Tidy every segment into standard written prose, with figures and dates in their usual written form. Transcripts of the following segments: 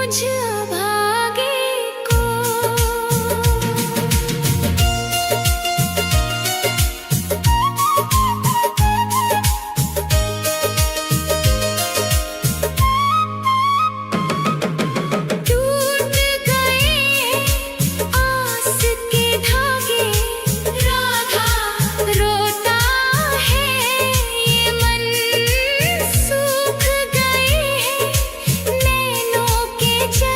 मुझ अभागे को। टूट गए आस के धागे, राधा रोता है ये मन। सूख गए हैं नैनों के जल,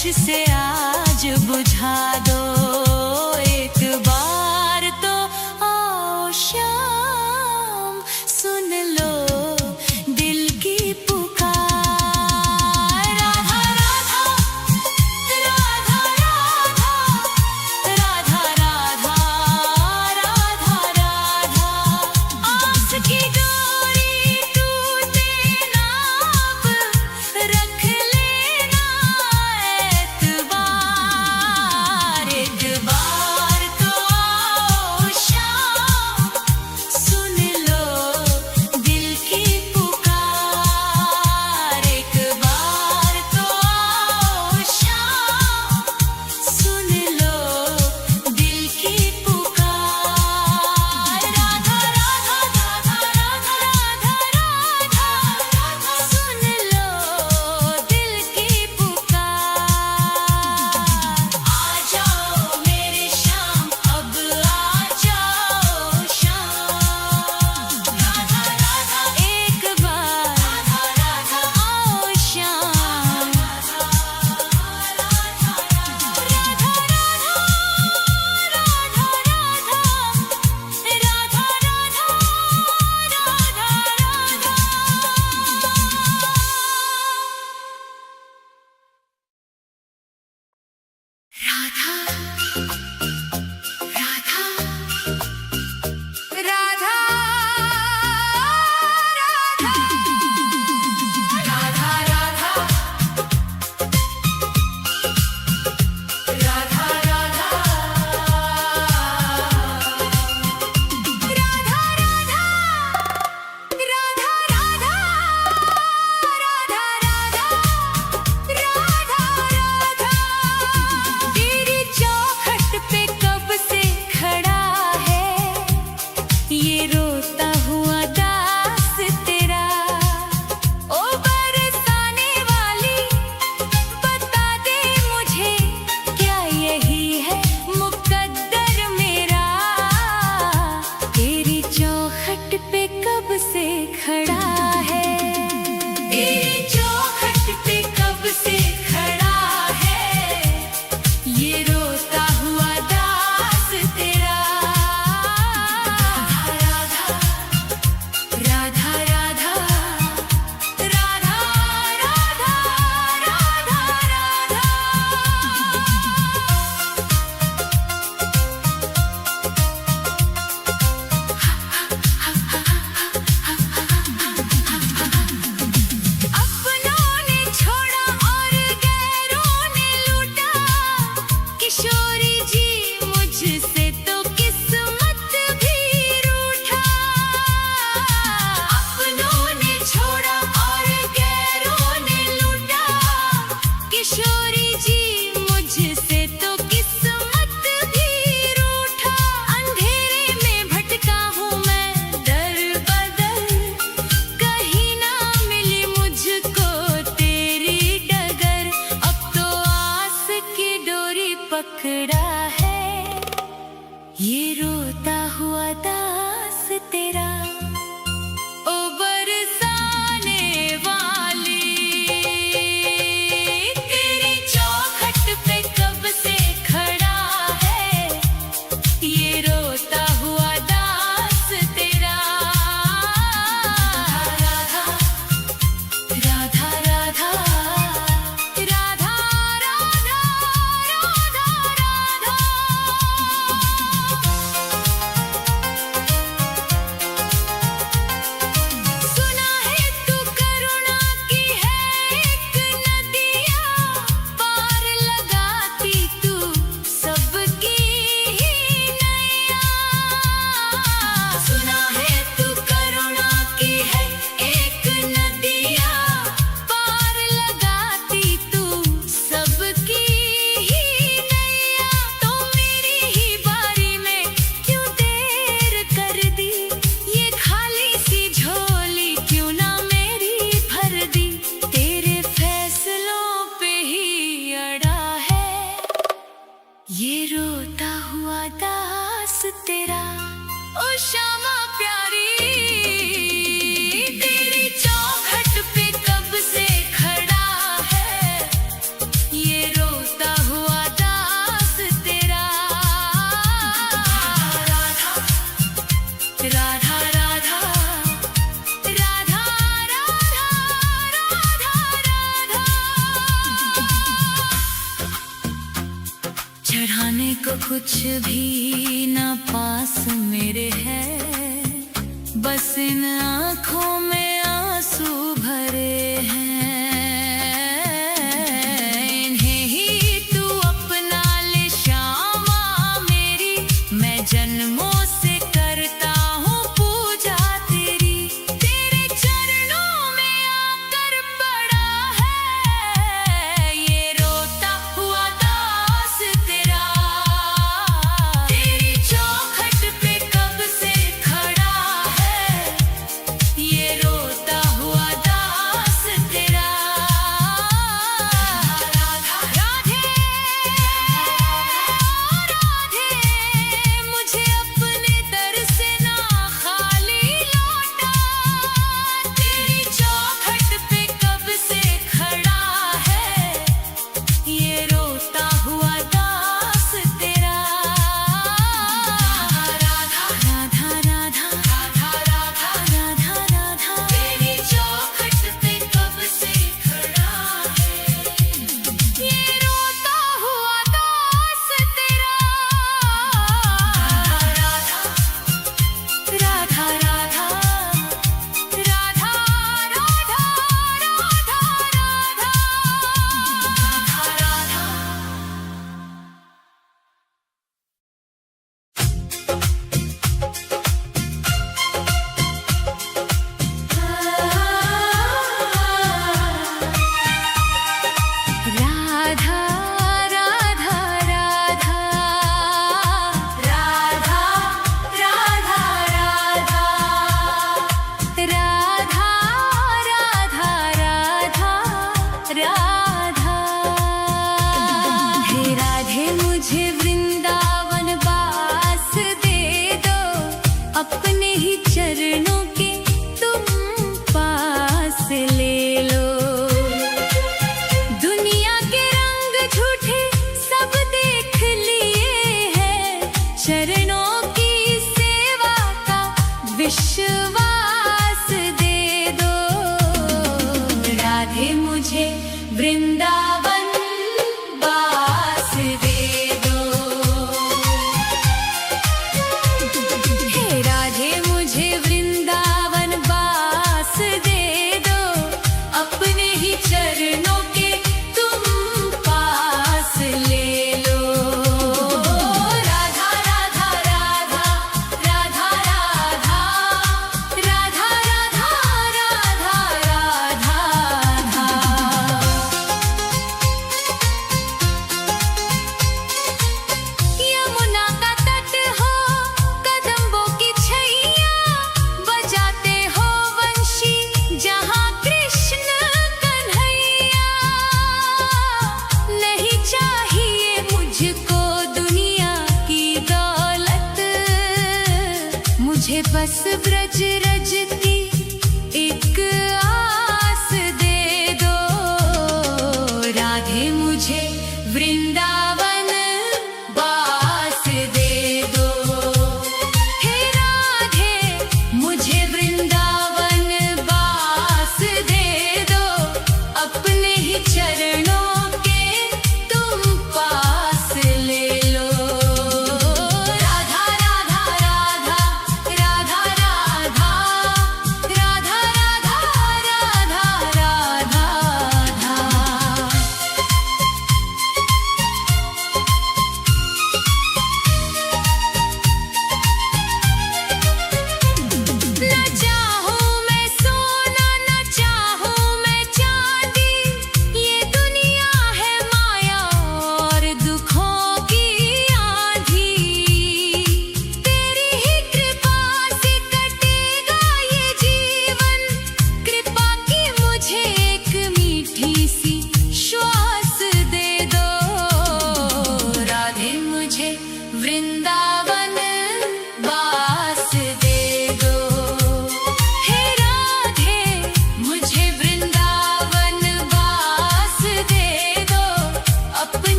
होश से आज बुझा दो एक बार तो आओ शाम सुन लो दिल की पुकार राधा राधा राधा राधा राधा राधा राधा आस की डोरी टूटे ना अब रख लेना एतबार एक बार तो आओ शाम सुन लो दिल की पुकार एक बार तो आओ शाम सुन लो दिल की पुकार राधा राधा राधा राधा राधा राधा सुन लो दिल की पुकार आ जाओ मेरे शाम अब आ जाओ शाम राधा राधा एक बार राधा राधा आओ शाम राधा राधा राधा तेरी चौखट पे कब से खड़ा है ये रोता हुआ दास तेरा ओ बरसाने वाली बता दे मुझे क्या यही है मुकद्दर मेरा तेरी चौखट पे कब से खड़ा है तेरी चौखट पे कब से खड़ा है ये रोता हुआ दास तेरा राधा राधा राधा राधा राधा राधा राधा अपनों ने छोड़ा और गैरों ने लूटा किशोरी जी मुझसे तो किस्मत भी रूठा अपनों ने छोड़ा और गैरों ने लूटा किशोरी जी मुझसे तो किस्मत भी रूठा अंधेरे में भटका हूँ मैं दर बदर कहीं ना मिली मुझको तेरी डगर अब तो आस की डोरी पकड़ा है ये रोता हुआ दास तेरा ओ बरसाने वाली तेरी चौखट पे कब से खड़ा है ये रोता हुआ दास तेरा राधा राधा राधा राधा राधा राधा राधा चढ़ाने को कुछ भी ना पास मेरे है, बस इन आँखों में आंसू भरे हैं। इन्हें ही तू अपना ले श्यामा मेरी, मैं जन्मों से करता हूँ पूजा तेरी। तेरे चरणों में आकर पड़ा है ये रोता हुआ दास तेरा। तेरी चौखट पे कब से खड़ा है ये रोता हुआ दास तेरा। राधा राधे राधे, मुझे अपने दर से ना खाली लौटा। तेरी चौखट पे कब से खड़ा है ये रोता हुआ दास तेरा। राधा राधा राधा राधा राधा राधा राधा, तेरी चौखट पे कब से खड़ा है ये रोता हुआ दास तेरा। राधा राधा राधा राधा राधा राधा राधा राधा राधा राधा राधा राधा राधा राधा। हे राधे मुझे वृंदावन वास दे दो, अपने ही चरणों के तुम पास ले लो। दुनिया के रंग झूठे सब देख लिए हैं, चरणों की सेवा का विश्वास दे दो। राधे मुझे वृंदावन वास दे दो। हे राधे मुझे वृंदावन वास दे दो, अपने ही चरणों के तुम पास ले लो। राधा राधा राधा राधा राधा राधा राधा राधा राधा। यमुना का तट हो, कदम्बों की छैया, बजाते हो वंशी जहाँ कृष्ण कन्हैया। नहीं चाहिए मुझको दुनिया की दौलत, मुझे बस ब्रज रज की एक आस दे दो। राधे मुझे वृंदावन वास दे दो। हे राधे मुझे वृंदावन वास दे दो, अपने ही चरणों के तुम पास ले लो। राधा राधा राधा राधा राधा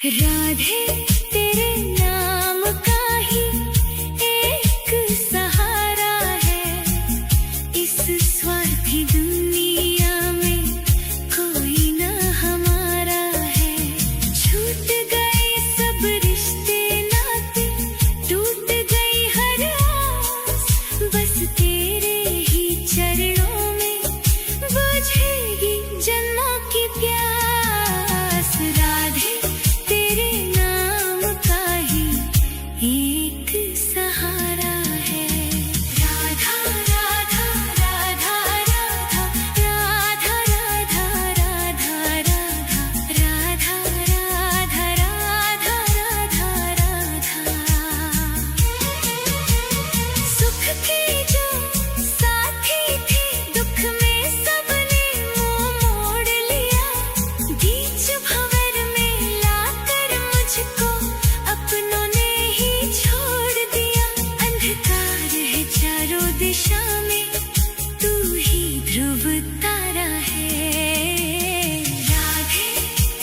राधे तेरे नाम का ही एक सहारा है, इस स्वार्थी दुनिया में कोई न हमारा है। छूट गए सब रिश्ते नाते, टूट गई हर आस, बस तेरे ही चरणों में बुझेगी जन्मों की प्यास। राधे तेरे नाम का ही एक सहारा है। राधा राधा राधा राधा राधा राधा राधा राधा राधा राधा राधा राधा सुख के जो साथी थे, दुख में सबने मुंह मोड़ लिया। बीच भंवर में लाकर मुझको अपनों ने ही छोड़ दिया। अंधकार है चारों दिशा में, तू ही ध्रुव तारा है। राधे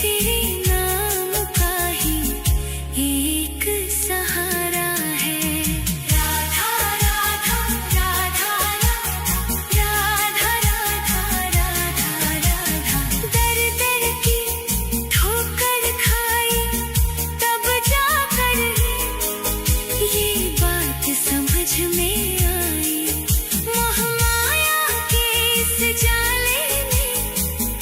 तेरे नाम का ही एक सहारा है। राधा राधा राधा राधा राधा राधा राधा दर दर की ठोकर खाई, तब जाकर ये बात समझ में आई। मोह माया के इस जाले में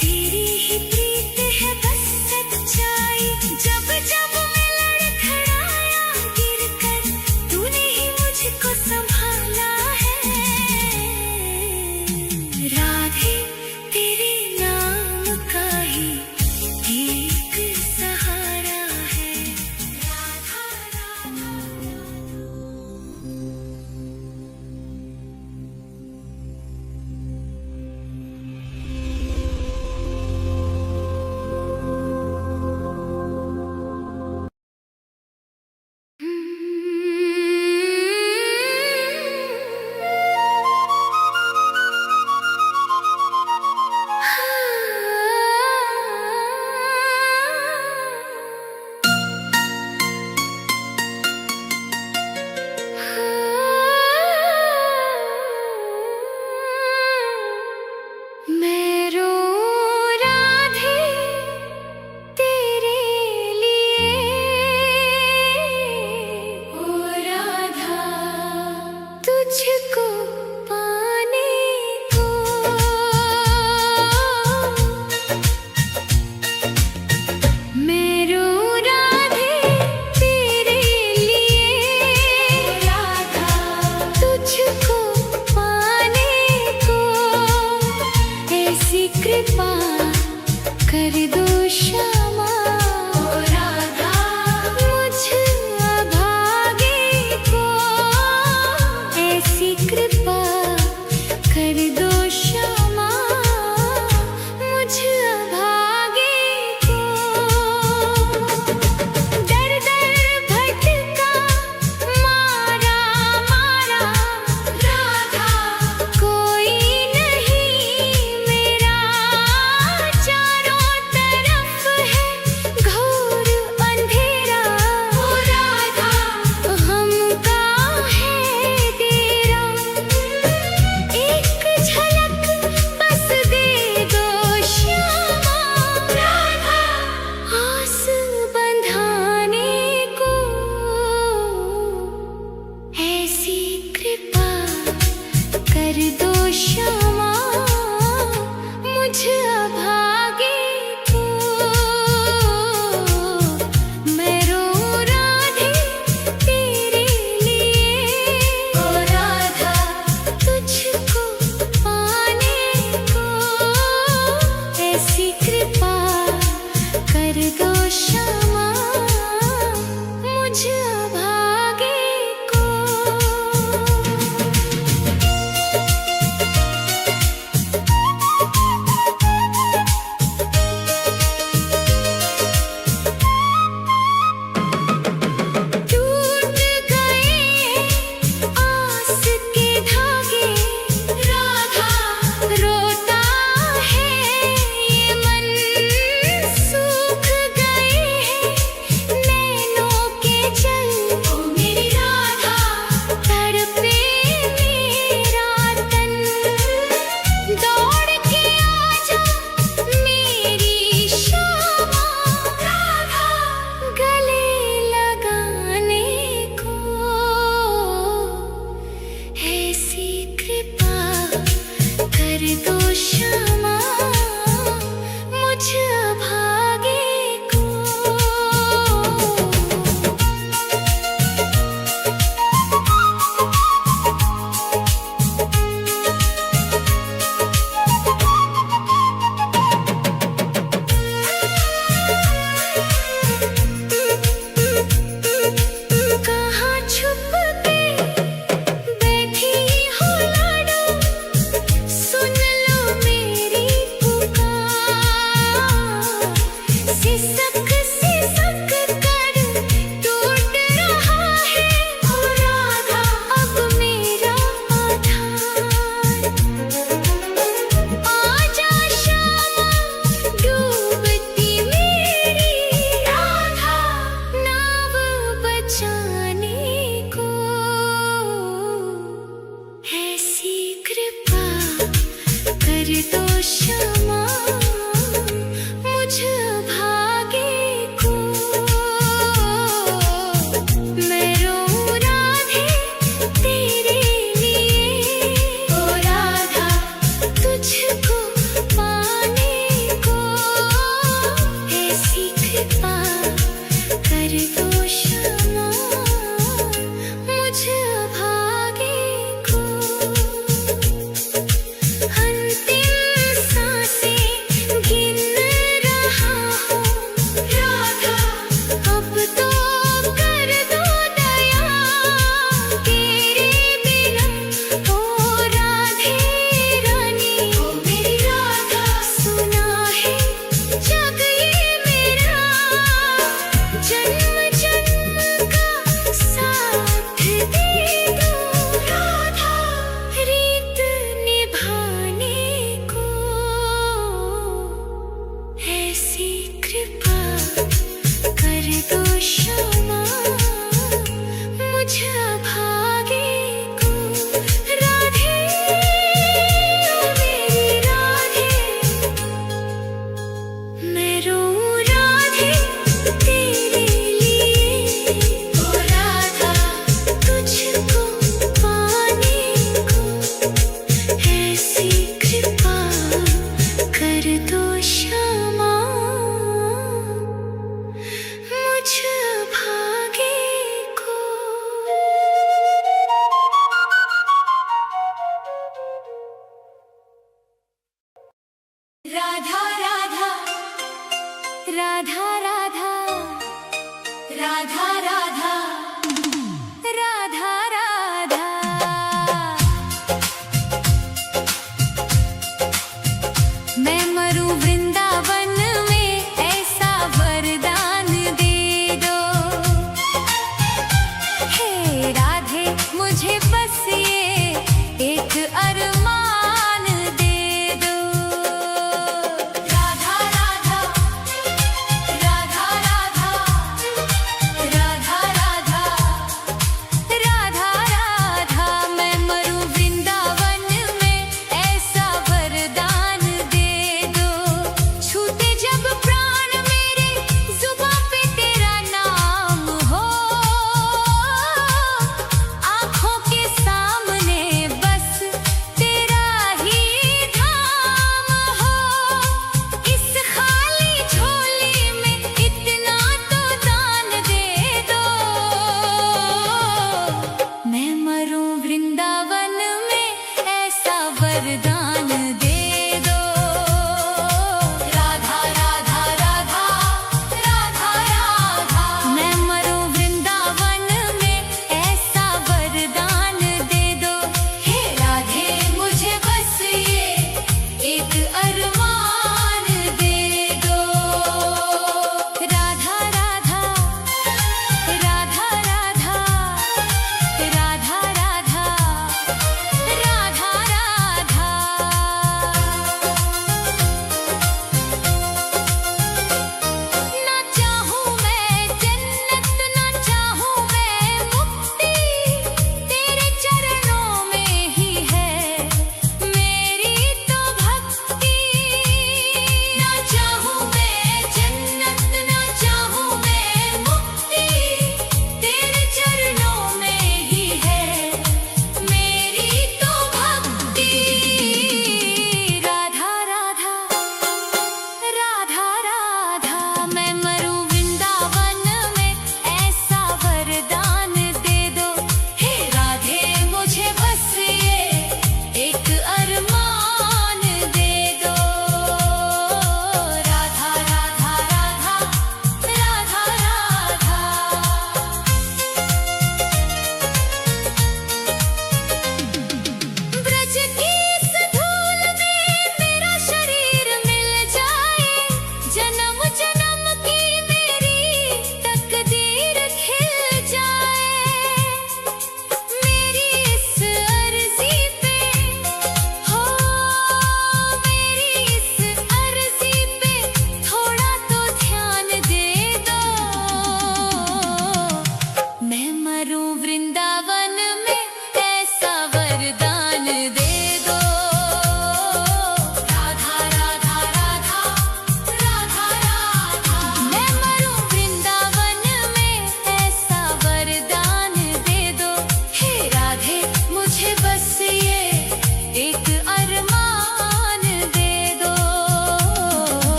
तेरी ही प्रीत है बस सच्चाई। जब जब मैं लड़खड़ाया गिरकर, तूने ही मुझको संभाला है। राधे तेरे नाम का ही एक सहारा है। राधा राधा मैं रो राधे तेरे लिए, ओ राधा तुझको पाने को। मैं रो राधे तेरे लिए, राधा तुझको पाने को। ऐसी कृपा कर दो श्यामा, ओ राधा मुझ अभागे को। ऐसी कृपा कर दो श्यामा, मुझ अभागे को। दर दर भटका मारा मारा राधा, कोई नहीं मेरा। चारों तरफ है घोर अंधेरा, ओ राधा हमका है डेरा। एक झलक बस दे दो श्यामा, राधा आस बंधाने को। ऐसी कृपा कर दो श्यामा, मुझ अभागे को। मैं रो राधे तेरे लिए, ओ राधा तुझको पाने को। ऐसी कृपा कर दो श्यामा, मुझ अभागे को। सिसक सिसक कर टूट रहा है ओ राधा अब मेरा आधार। आजा श्यामा डूबती मेरी राधा नाव बचाने को। ऐसी कृपा कर दो क्षमा मुझ भागे को। मैं रोऊं राधे तेरे लिए ओ राधा तुझको पाने को। ऐसी कृपा कर दो क्षमा मुझ भागे को। अंतिम सांसें गिन रहा हूँ राधा अब तो कर दो दया तेरे बिना ओ राधे रानी ओ मेरी राधा। सुना है जग ये मेरा जन्म जन्म का साथ दे दो राधा रीत निभाने को। ऐसी कृपा कर दो क्षमा मुझ भागे को। राधे ओ मेरी राधे मैं रोऊं राधे तेरे लिए ओ राधा तुझको पाने को। ऐसी कृपा कर दो क्षमा मुझ भागे को। राधा राधा राधा राधा राधा राधा राधा राधा। मैं मरूं वृंदावन में ऐसा वरदान दे दो। हे राधे मुझे बस ये एक अरमान दे दो। राधा राधा राधा राधा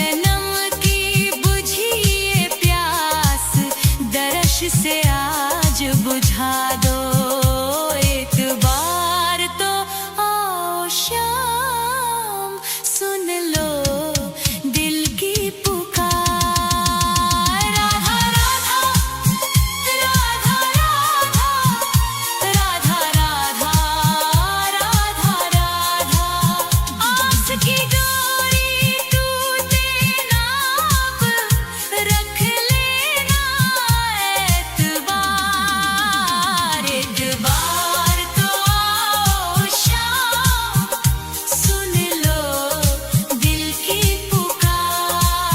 जन्म की बुझी ये प्यास दर्श से आज बुझा दो। एक बार तो आओ शाम, सुन लो दिल की पुकार। राधा राधा राधा राधा राधा राधा राधा। आस की डोरी टूटे ना अब, रख लेना एतबार। एक बार तो आओ शाम, सुन लो दिल की पुकार।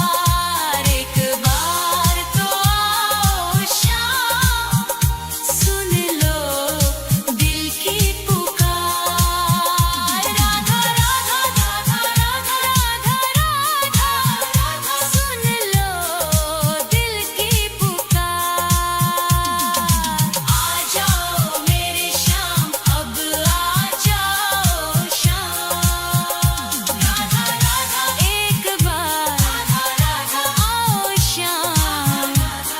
एक बार तो आओ शाम, सुन लो दिल की पुकार। राधा राधा राधा राधा राधा राधा, सुन लो दिल की पुकार। आ जाओ मेरे श्याम, अब आ जाओ शाम। राधा राधा एक बार, राधा राधा आओ श्याम। राधा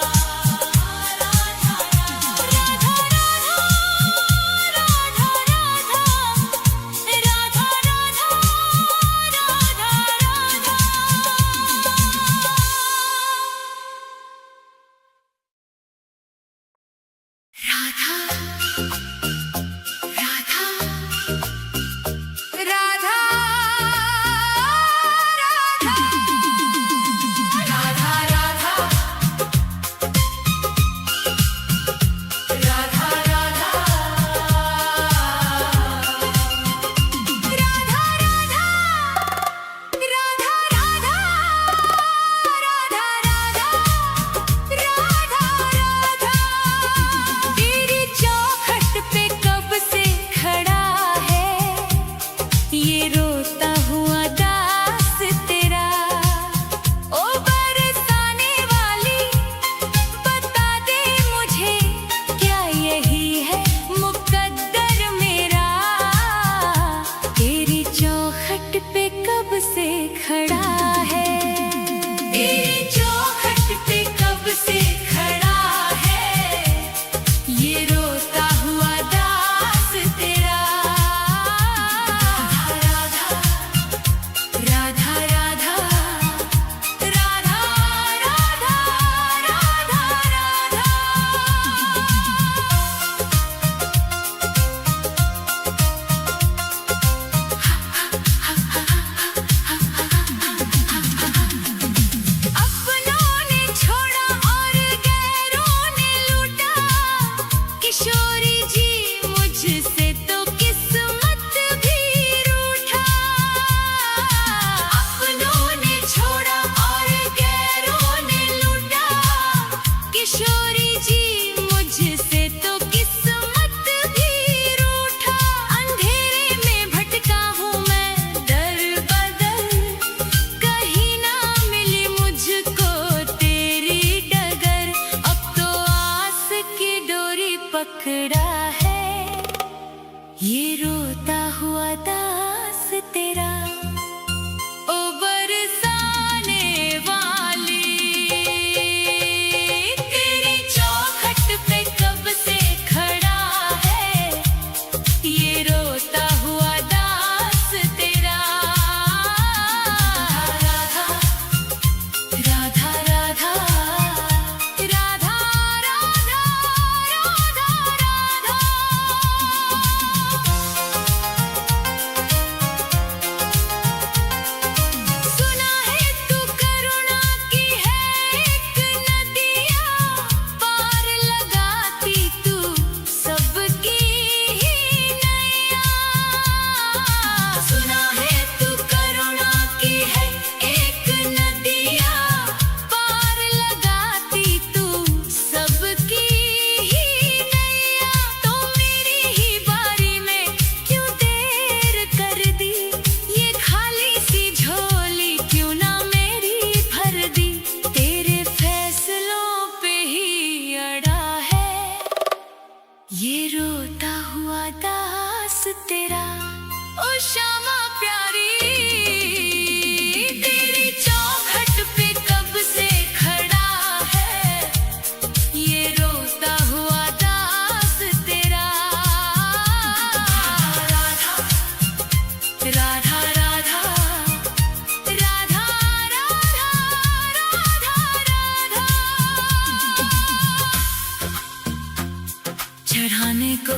राधा राधा तेरी चौखट पे कब से खड़ा है ये रोता हुआ दास तेरा। ओ बरसाने वाली बता दे मुझे, क्या यही है मुकद्दर मेरा। तेरी चौखट पे कब से खड़ा है, तेरी चौखट पे कब से खड़ा है ये रोता हुआ दास तेरा। राधा राधा राधा राधा राधा राधा राधा।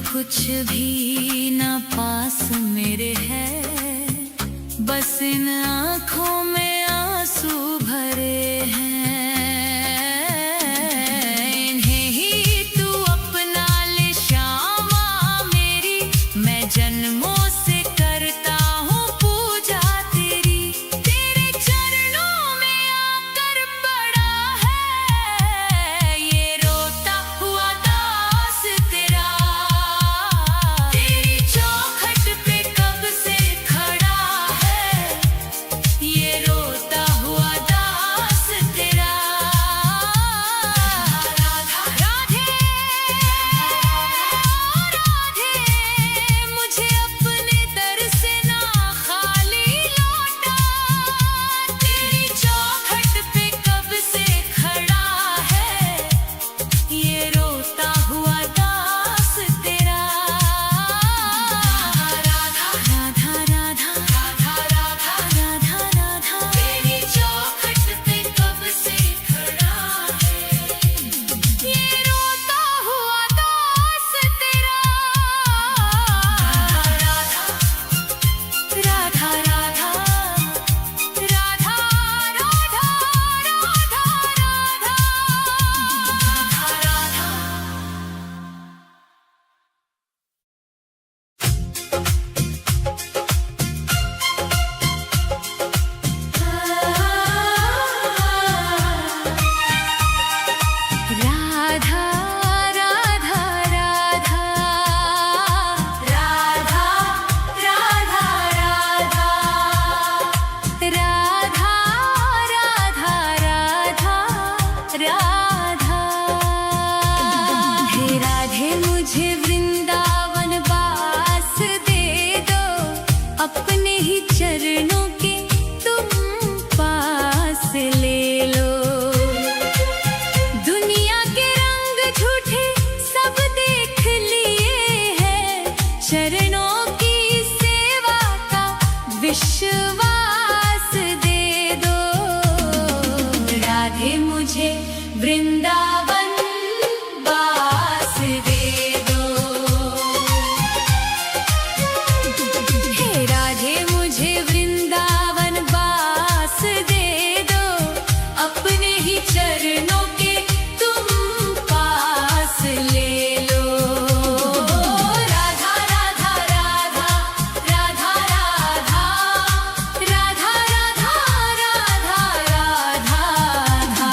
कुछ भी ना पास मेरे है, बस इन आँखों में आंसू भरे हैं। इन्हें ही तू अपना ले श्यामा मेरी, मैं जन्मों से करता हूँ पूजा तेरी। तेरे चरणों में आकर पड़ा है ये रोता हुआ दास तेरा। तेरी चौखट पे कब से खड़ा है ये रोता हुआ दास तेरा। राधा राधे राधे, मुझे अपने दर से ना खाली लौटा। तेरी चौखट पे कब से खड़ा है ये रोता हुआ दास तेरा। राधा राधा राधा राधा राधा राधा राधा, तेरी चौखट पे कब से खड़ा है ये रोता हुआ दास तेरा। राधा राधा राधा राधा राधा राधा राधा राधा राधा राधा राधा राधा राधा राधा। हे राधे मुझे वृंदावन वास दे दो, अपने ही चरणों के तुम पास ले लो। दुनिया के रंग झूठे सब देख लिए हैं, चरणों की सेवा का विश्वास दे दो। राधे मुझे वृंदावन वास दे दो। हे राधे मुझे वृंदावन वास दे दो, अपने ही चरणों के तुम पास ले लो। राधा राधा राधा राधा राधा राधा राधा राधा राधा राधा।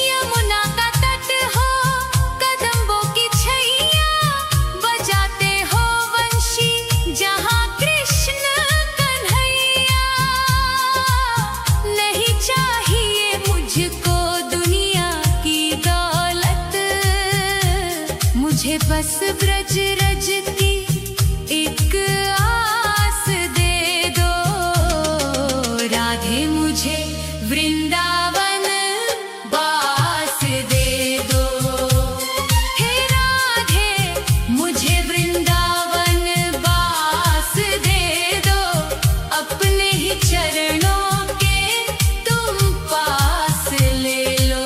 यमुना का तट हो कदम्बों की छैया, बजाते हो वंशी जहाँ कृष्ण कन्हैया। नहीं चाहिए मुझको दुनिया की दौलत, मुझे बस ब्रज रज की एक आस दे दो। राधे मुझे वृंदावन वास दे दो। हे राधे मुझे वृंदावन वास दे दो, अपने ही चरणों के तुम पास ले लो।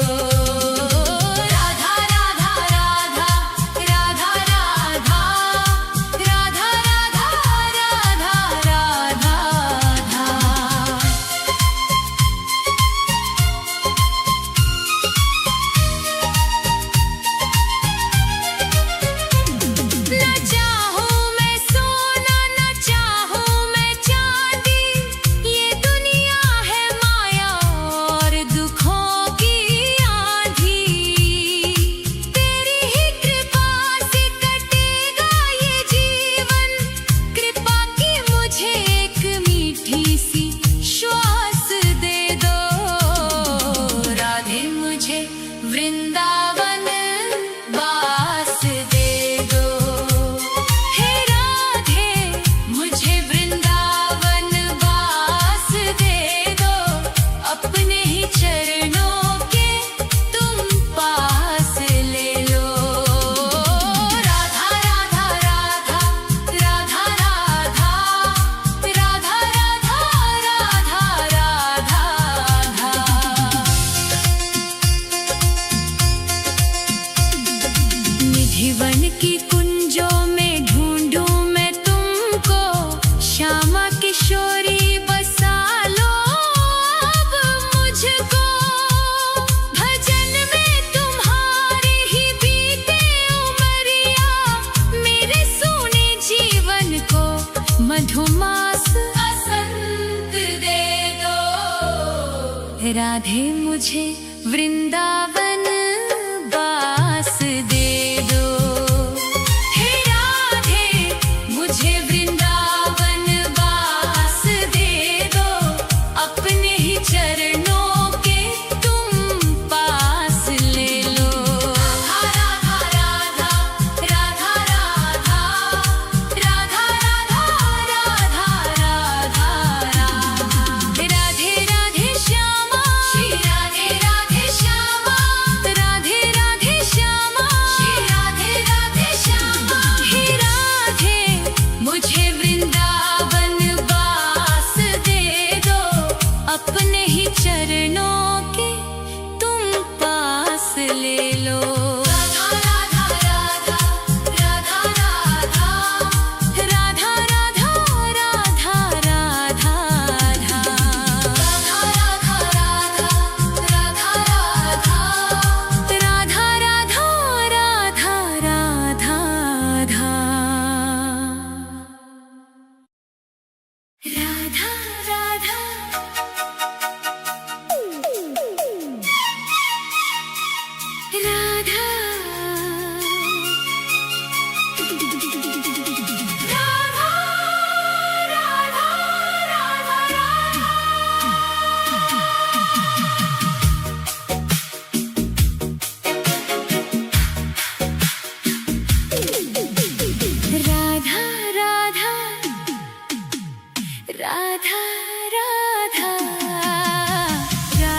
राधा राधा राधा राधा राधा श्यामा किशोरी बसा लो अब मुझको, भजन में तुम्हारी ही बीते उमरिया, मेरे सोने जीवन को मधुमास बसंत दे दो। राधे मुझे वृंदावन बास दे दो, हे राधे मुझे वृंदावन बास दे दो, अपने ही चरणों के तुम पास ले लो। राधा राधा राधा राधा राधा राधा राधा राधा, राधे राधे श्यामा, श्री राधे राधे श्यामा, राधे राधे श्यामा, श्री राधे राधे श्यामा। हे राधे मुझे वृंदावन बास दे दो, अपने ही चरणों के तुम पास ले लो। राधा राधा राधा राधा राधा राधा राधा राधा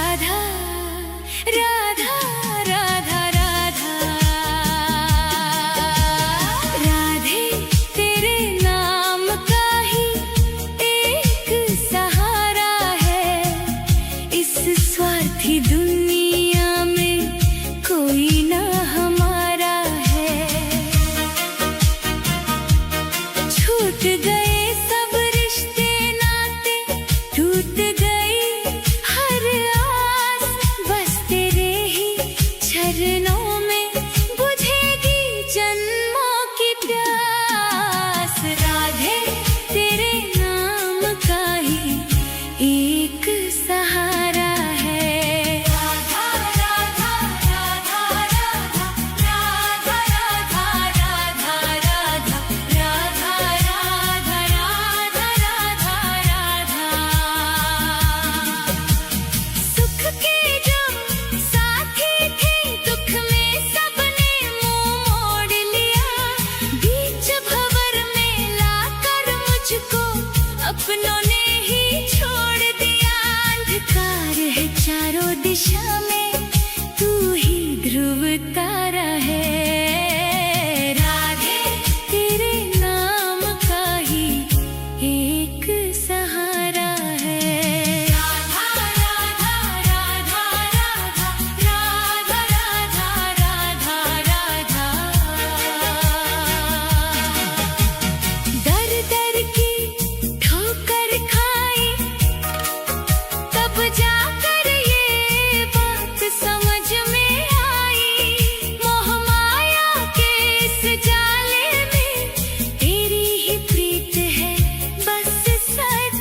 राधा राधा राधा राधा राधे तेरे नाम का ही एक सहारा है, इस स्वार्थी दुनिया में कोई ना हमारा है। छूट गए सब रिश्ते नाते, टूट गई हर आस, बस तेरे ही चरणों में बुझेगी जन्मों की प्यास। राधे तेरे नाम का ही एक सहारा है। राधा राधा राधा राधा राधा राधा राधा राधा राधा राधा राधा राधा। सुख के जो साथी थे, दुख में सबने मुंह मोड़ लिया, बीच भंवर में लाकर मुझको अपनों ने ही छोड़ दिया। अंधकार है चारों दिशा में, तू ही ध्रुव तारा है। राधे तेरे नाम का ही एक सहारा है। राधा राधा राधा राधा राधा राधा राधा राधा। दर दर की ठोकर खाई, तब जाकर ये बात समझ में आई, मोह माया के इस जाले में तेरी ही प्रीत है बस सच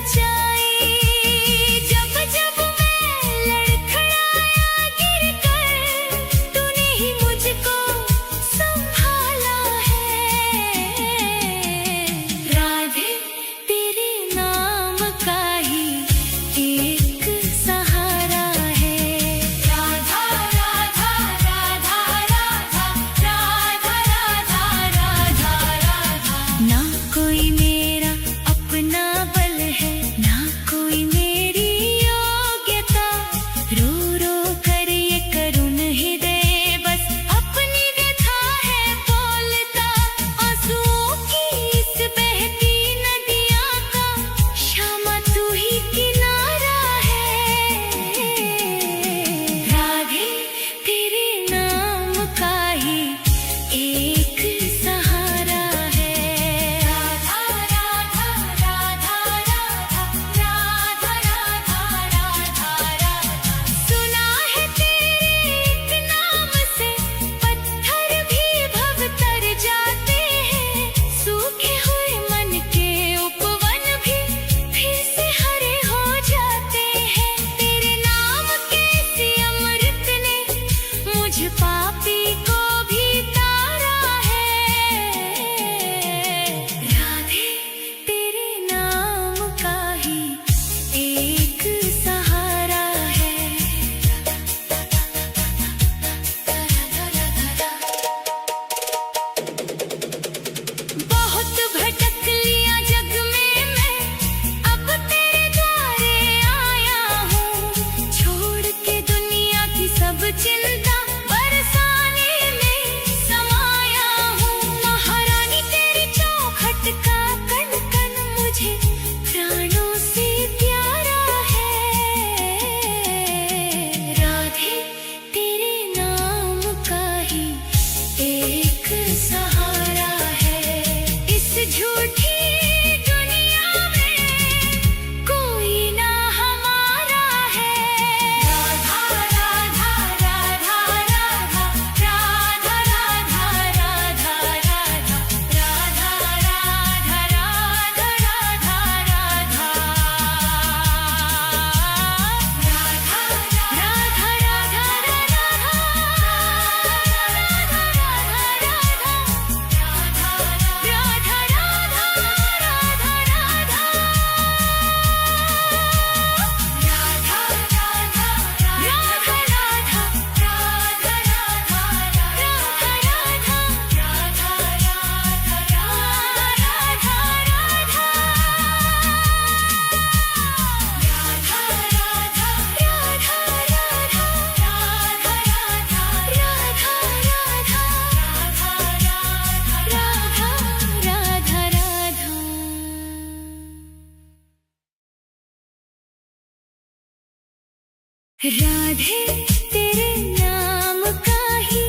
राधे तेरे नाम का ही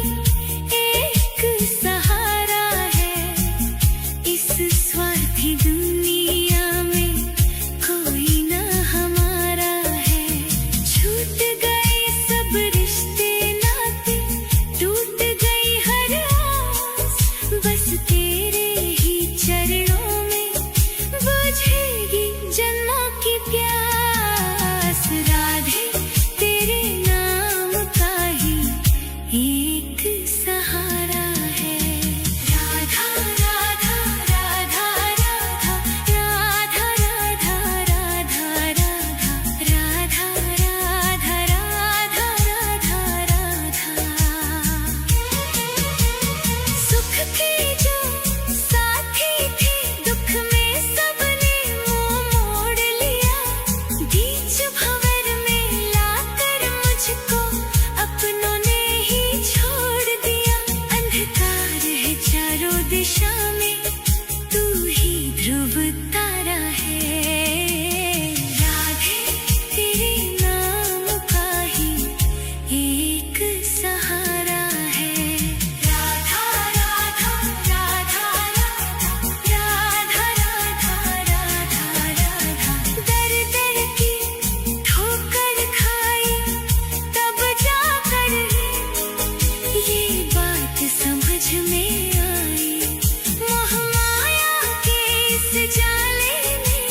एक सहारा है, इस स्वार्थी दुनिया में कोई ना हमारा है। छूट गए सब रिश्ते नाते, टूट गई हर आस, बस तेरे ही चरणों में बुझेगी जन्मों की प्यास। राधे तेरे नाम का ही एक सहारा है। राधा राधा राधा राधा राधा राधा राधा राधा राधा राधा राधा राधा। सुख के जो साथी थे, दुख में सबने मुंह मोड़ लिया। बीच भंवर में लाकर मुझको अपनों ने ही छोड़ दिया। अंधकार है चारों दिशा में, तू ही ध्रुव तारा है। राधे तेरे नाम का ही एक सहारा है। राधा राधा राधा राधा राधा राधा राधा। दर दर की ठोकर खाई तब जाकर ये बात समझ में आई। मोह माया के इस जाले में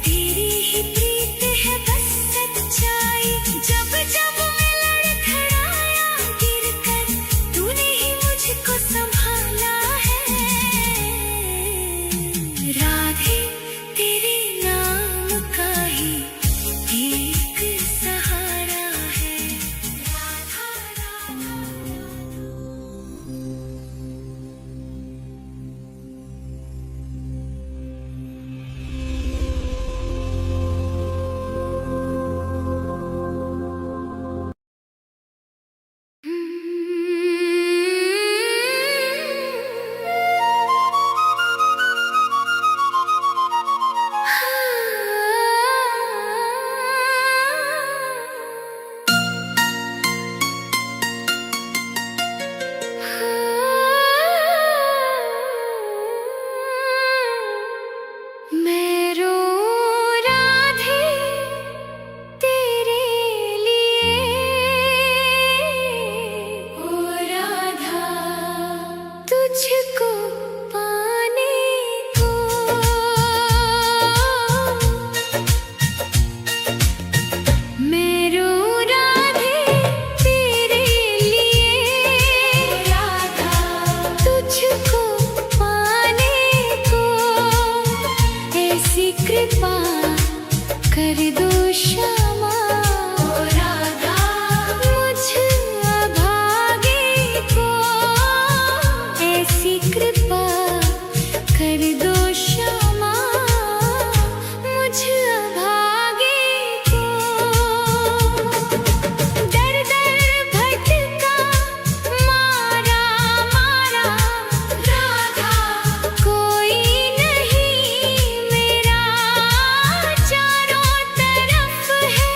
तेरी ही प्रीत है बस सच्चाई। जब जब मैं लड़खड़ाया गिरकर, तूने ही मुझको संभाला है। राधे तेरे नाम का ही एक सहारा है। राधा राधा। मैं रो राधे तेरे लिए, ओ राधा तुझको पाने को। मैं रो राधे तेरे लिए, राधा तुझको पाने को। ऐसी कृपा कर दो श्यामा, ओ राधा मुझ अभागे को। ऐसी कृपा कर दो श्यामा, मुझ अभागे को। दर दर भटका मारा मारा राधा, कोई नहीं मेरा चारों तरफ है।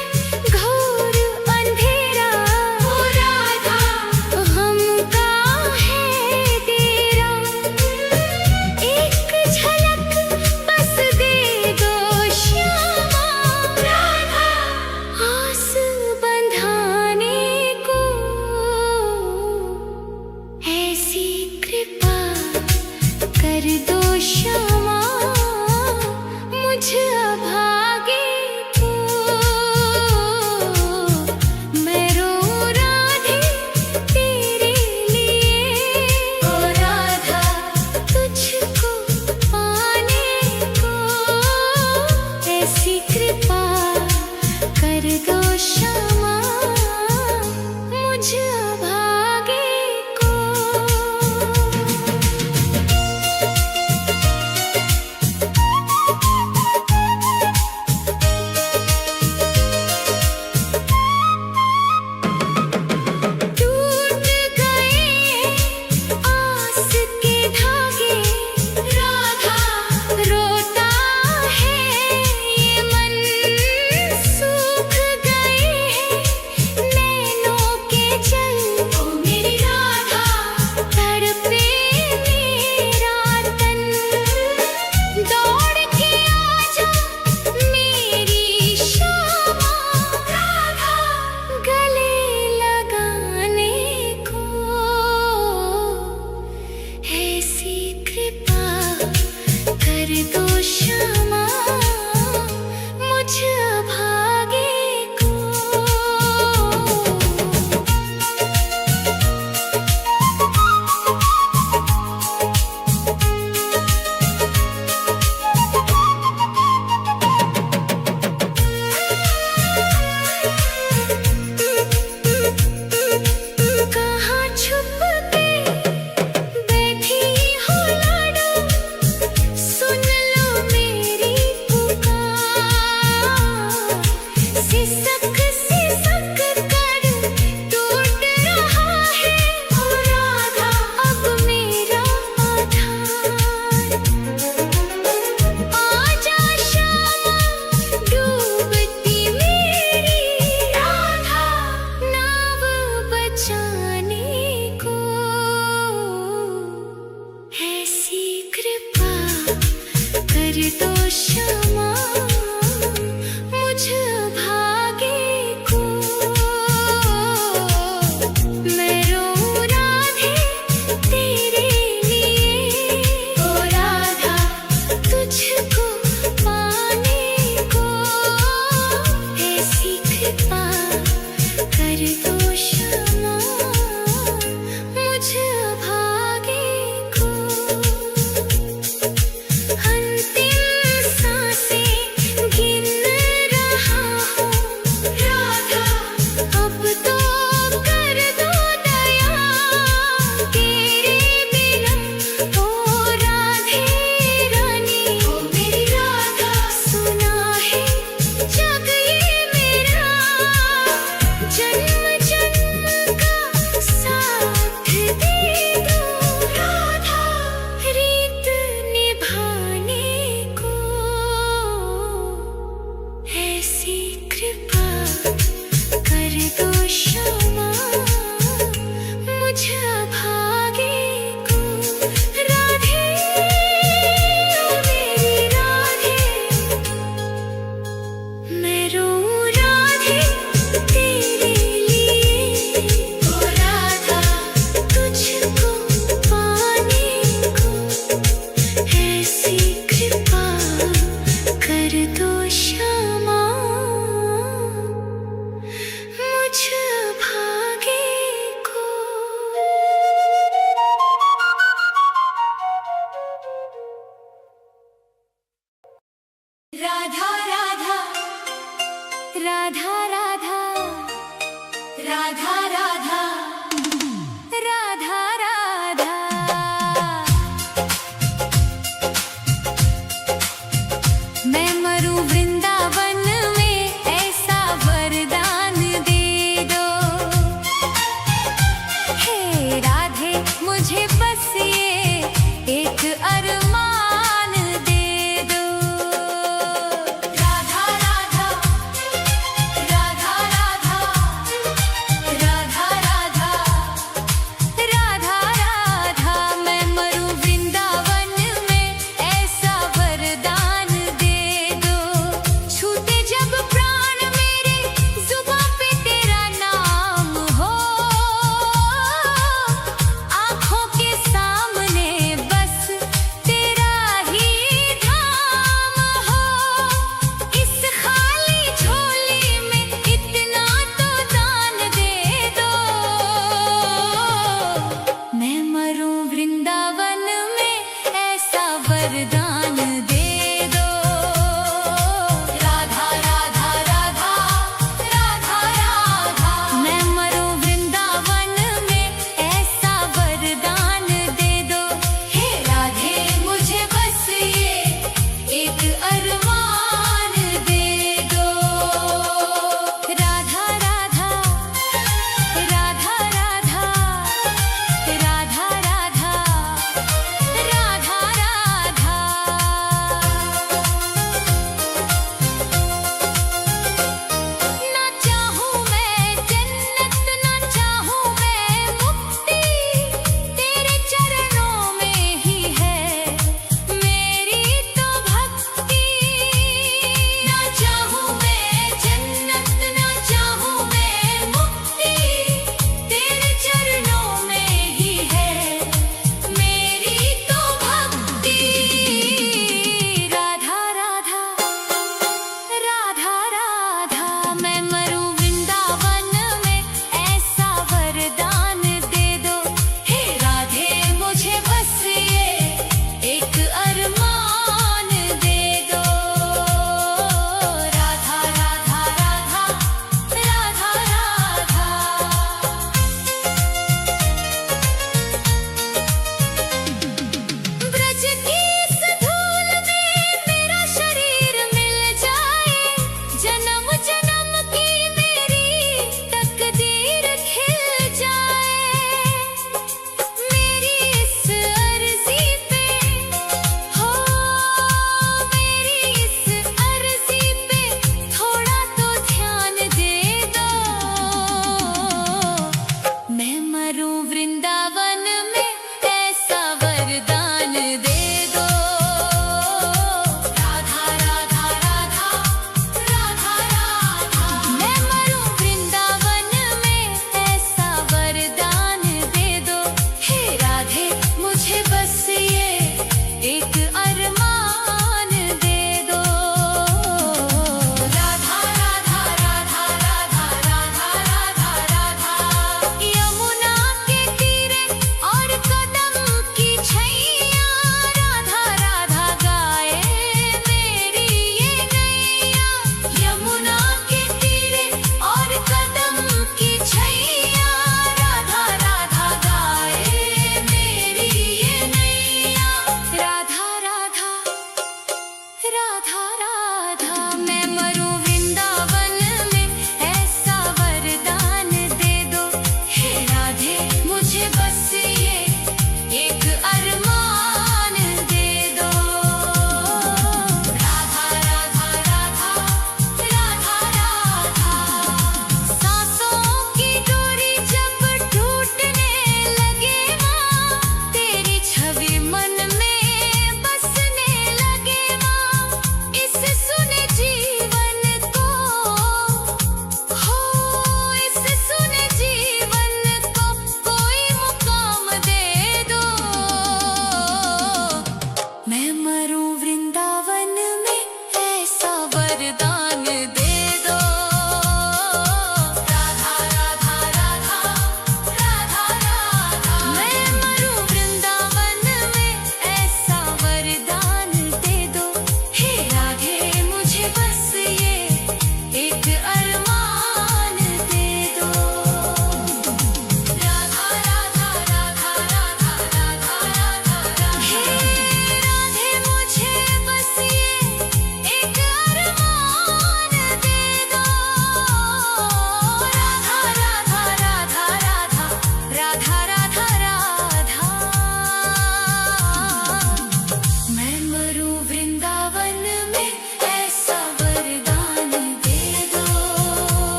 मैं मरूं